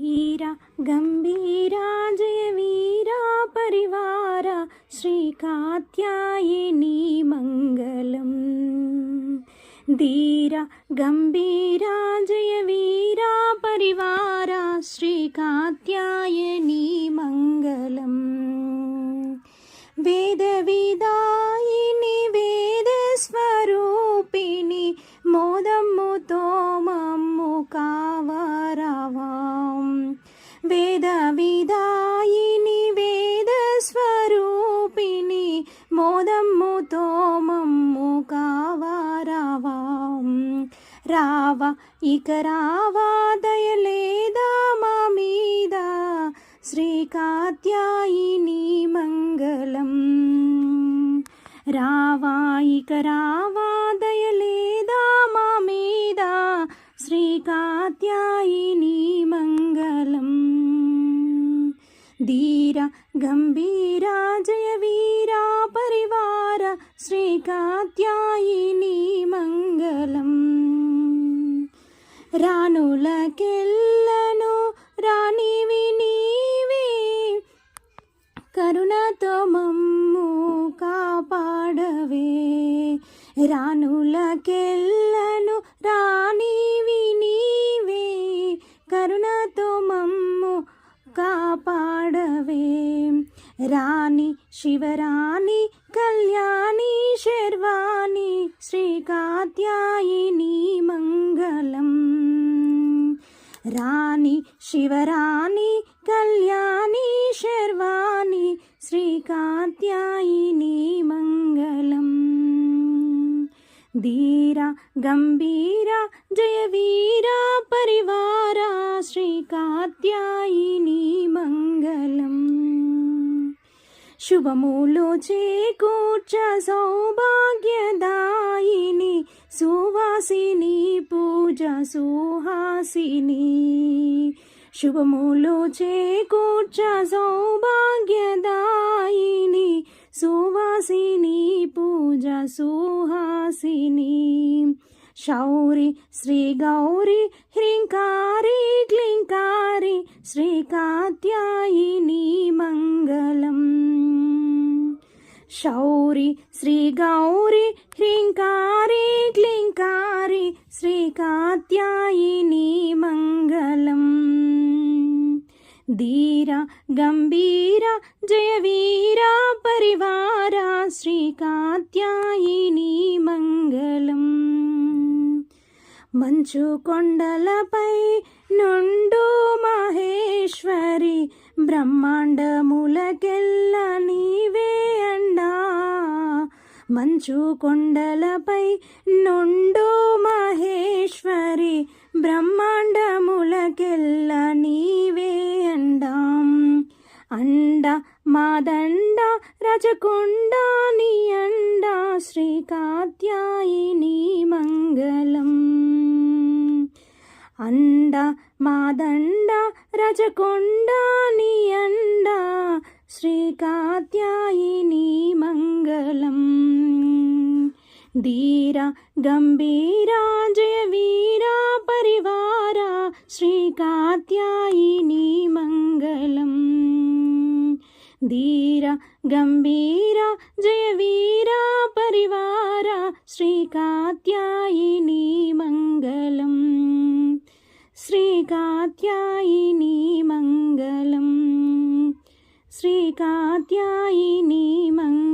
ధీర గంభీర జయ వీర పరివార శ్రీ కాత్యాయని మంగళం. ధీర గంభీర జయ వీర పరివార శ్రీ కాత్యాయని మంగళం. వేద విదాయిని వేద స్వరూపిణి మోదమ్ముతో మమ్ము కావరావాం. వేద విదాయిని వేద స్వరూపిణి మోదమ్ముతో మమ్ము కావరావాం. రావ ఇక రావా దయలేదా మా మీద శ్రీ కాత్యాయని మంగళం. రావా ఇక రావా దయలేదా మా మీద శ్రీ కాత్యాయని మంగళం. ధీర గంభీర జయ వీర పరివార శ్రీ కాత్యాయని మంగళం. రాణులకెల్లను రాణివి నీవే కరుణతో మమ్ము కాపాడవే. రాణులకెల్లను రాణివి నీవే కరుణతో మమ్ము కాపాడవే. రాణి శివరాణి కళ్యాణి శర్వాణి శ్రీ కాత్యాయని మంగళం. రాణి శివరాణి కళ్యాణి శర్వాణి శ్రీ కాత్యాయని మంగళం. ధీర గంభీర జయ వీర పరివార శ్రీ కాత్యాయని మంగళం. శుభములు చేకూర్చ సౌభాగ్యదాయిని సువాసిని పూజ సుహాసిని. శుభములు చేకూర్చ సౌభాగ్యదాయిని సువాసిని పూజ సుహాసిని. శౌరి శ్రీ గౌరి హ్రీంకారి క్లీంకారి శ్రీ కాత్యాయని మంగళం. శౌరి శ్రీ గౌరి హ్రీంకారి క్లీంకారి శ్రీ కాత్యాయని మంగళం. ధీర గంభీర జయ వీర పరివార శ్రీ కాత్యాయని మంగళం. మంచు కొండలపై నుండు మహేశ్వరి బ్రహ్మాండములకెల్ల నీవే అండా. మంచు కొండలపై నుండు మహేశ్వరి బ్రహ్మాండములకెల్ల నీవే అండాం. అండ మాదండ రజకొండ నీ అండ శ్రీ కాత్యాయని మంగళం. అండ మాదండ రజకొండ నీ అండ శ్రీ కాత్యాయని మంగళం. ధీర గంభీర జయ వీర పరివార శ్రీ కాత్యాయని మంగళం. ధీర గంభీర జయ వీర పరివార శ్రీ కాత్యాయని మంగళం. శ్రీ కాత్యాయని మంగళం. శ్రీ కాత్యాయని మంగళం.